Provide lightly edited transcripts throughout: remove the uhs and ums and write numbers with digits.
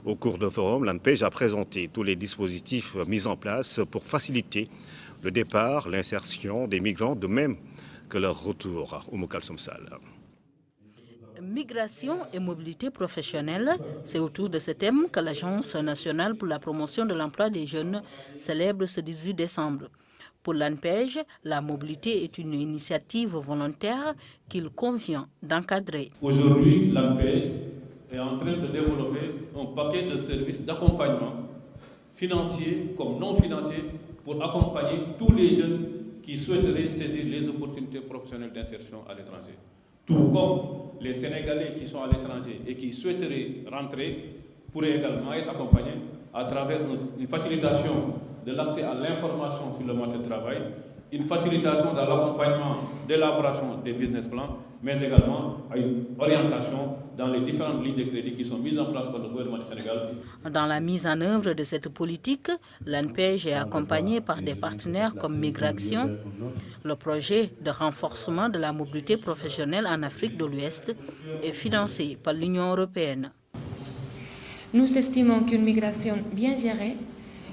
Au cours d'un forum, l'ANPEJ a présenté tous les dispositifs mis en place pour faciliter le départ, l'insertion des migrants, de même que leur retour au Kalsoum Sall. Migration et mobilité professionnelle, c'est autour de ce thème que l'Agence nationale pour la promotion de l'emploi des jeunes célèbre ce 18 décembre. Pour l'ANPEJ, la mobilité est une initiative volontaire qu'il convient d'encadrer. Aujourd'hui, l'ANPEJ est en train de développer un paquet de services d'accompagnement, financiers comme non financiers, pour accompagner tous les jeunes qui souhaiteraient saisir les opportunités professionnelles d'insertion à l'étranger. Tout comme les Sénégalais qui sont à l'étranger et qui souhaiteraient rentrer pourraient également être accompagnés à travers une facilitation de l'accès à l'information sur le marché du travail, une facilitation dans l'accompagnement d'élaboration des business plans, mais également à une orientation dans les différentes lignes de crédit qui sont mises en place par le gouvernement du Sénégal. Dans la mise en œuvre de cette politique, l'ANPEJ est accompagné par des partenaires comme Migration. Le projet de renforcement de la mobilité professionnelle en Afrique de l'Ouest est financé par l'Union européenne. Nous estimons qu'une migration bien gérée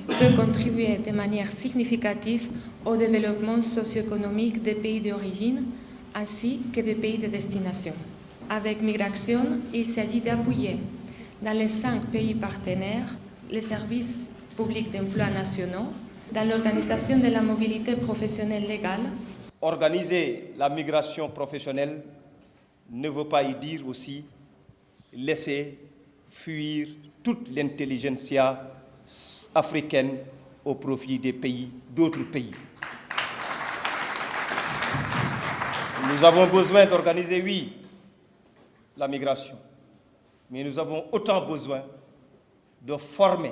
peut contribuer de manière significative au développement socio-économique des pays d'origine ainsi que des pays de destination. Avec Migration, il s'agit d'appuyer dans les 5 pays partenaires les services publics d'emploi nationaux, dans l'organisation de la mobilité professionnelle légale. Organiser la migration professionnelle ne veut pas y dire aussi laisser fuir toute l'intelligentsia africaine au profit des pays, d'autres pays. Nous avons besoin d'organiser, oui, la migration, mais nous avons autant besoin de former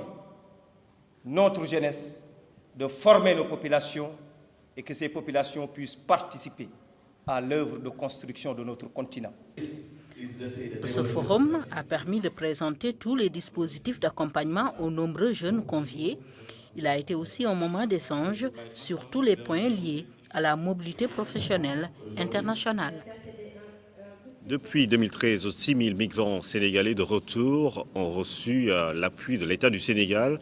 notre jeunesse, de former nos populations et que ces populations puissent participer à l'œuvre de construction de notre continent. Ce forum a permis de présenter tous les dispositifs d'accompagnement aux nombreux jeunes conviés. Il a été aussi un moment d'échange sur tous les points liés à la mobilité professionnelle internationale. Depuis 2013, 6 000 migrants sénégalais de retour ont reçu l'appui de l'État du Sénégal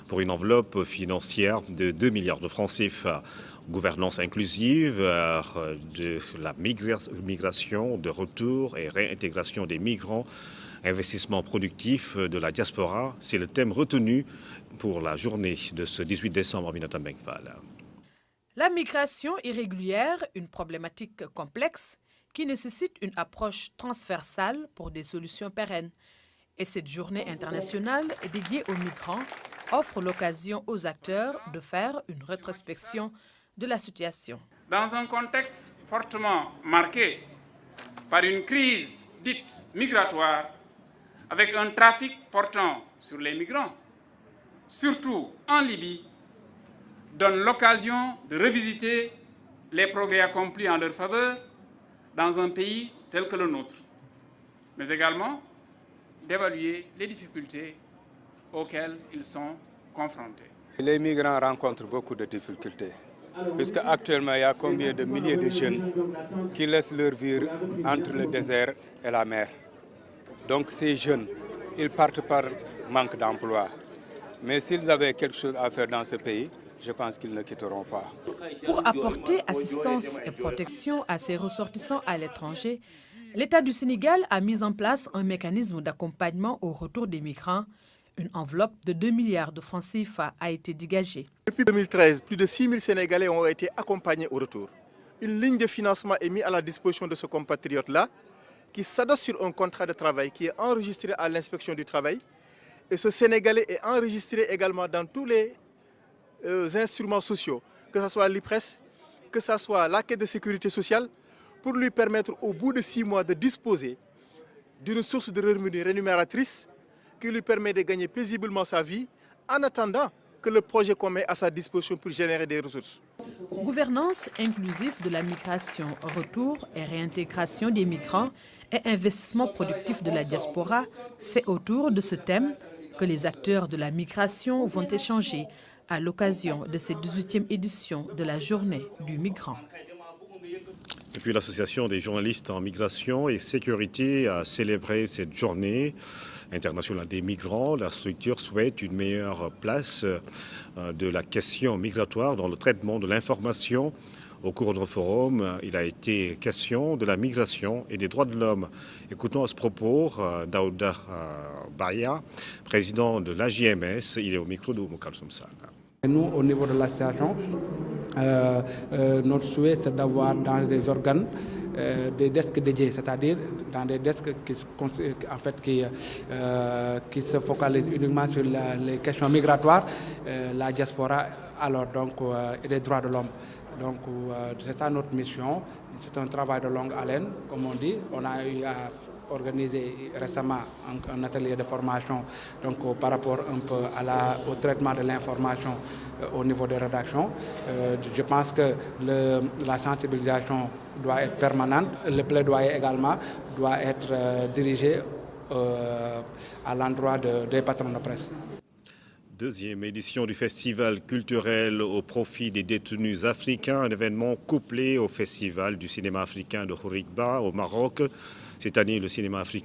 pour une enveloppe financière de 2 milliards de francs CFA. Gouvernance inclusive, de la migration, de retour et réintégration des migrants, investissement productif de la diaspora, c'est le thème retenu pour la journée de ce 18 décembre à Aminata Mbengue Fall. La migration irrégulière, une problématique complexe qui nécessite une approche transversale pour des solutions pérennes. Et cette journée internationale dédiée aux migrants offre l'occasion aux acteurs de faire une rétrospection de la situation. Dans un contexte fortement marqué par une crise dite migratoire, avec un trafic portant sur les migrants, surtout en Libye, donne l'occasion de revisiter les progrès accomplis en leur faveur dans un pays tel que le nôtre, mais également d'évaluer les difficultés auxquelles ils sont confrontés. Les migrants rencontrent beaucoup de difficultés, puisque actuellement il y a combien de milliers de jeunes qui laissent leur vie entre le désert et la mer. Donc ces jeunes, ils partent par manque d'emploi. Mais s'ils avaient quelque chose à faire dans ce pays, je pense qu'ils ne quitteront pas. Pour apporter assistance et protection à ces ressortissants à l'étranger, l'État du Sénégal a mis en place un mécanisme d'accompagnement au retour des migrants. Une enveloppe de 2 milliards de francs CFA a été dégagée. Depuis 2013, plus de 6 000 Sénégalais ont été accompagnés au retour. Une ligne de financement est mise à la disposition de ce compatriote-là, qui s'adosse sur un contrat de travail qui est enregistré à l'inspection du travail. Et ce Sénégalais est enregistré également dans tous les instruments sociaux, que ce soit l'IPRES, que ce soit la Caisse de sécurité sociale, pour lui permettre au bout de 6 mois de disposer d'une source de revenus rémunératrice qui lui permet de gagner paisiblement sa vie en attendant que le projet qu'on met à sa disposition pour générer des ressources. Gouvernance inclusive de la migration, retour et réintégration des migrants et investissement productif de la diaspora, c'est autour de ce thème que les acteurs de la migration vont échanger à l'occasion de cette 18e édition de la Journée du migrant. Et puis l'association des journalistes en migration et sécurité a célébré cette journée international des migrants, la structure souhaite une meilleure place de la question migratoire dans le traitement de l'information. Au cours de notre forum, il a été question de la migration et des droits de l'homme. Écoutons à ce propos Daouda Baya, président de l'AJMS. Il est au micro de Moukalsoum Sall. Nous, au niveau de l'association, notre souhait, c'est d'avoir dans des organes des desks dédiés, c'est-à-dire dans des desks qui se focalisent uniquement sur les questions migratoires, la diaspora, et les droits de l'homme. Donc c'est ça notre mission. C'est un travail de longue haleine, comme on dit. On a eu à organiser récemment un atelier de formation par rapport un peu au traitement de l'information au niveau des rédactions. Je pense que la sensibilisation doit être permanente. Le plaidoyer également doit être dirigé à l'endroit des patrons de presse. Deuxième édition du festival culturel au profit des détenus africains, un événement couplé au festival du cinéma africain de Khouribga au Maroc. Cette année, le cinéma africain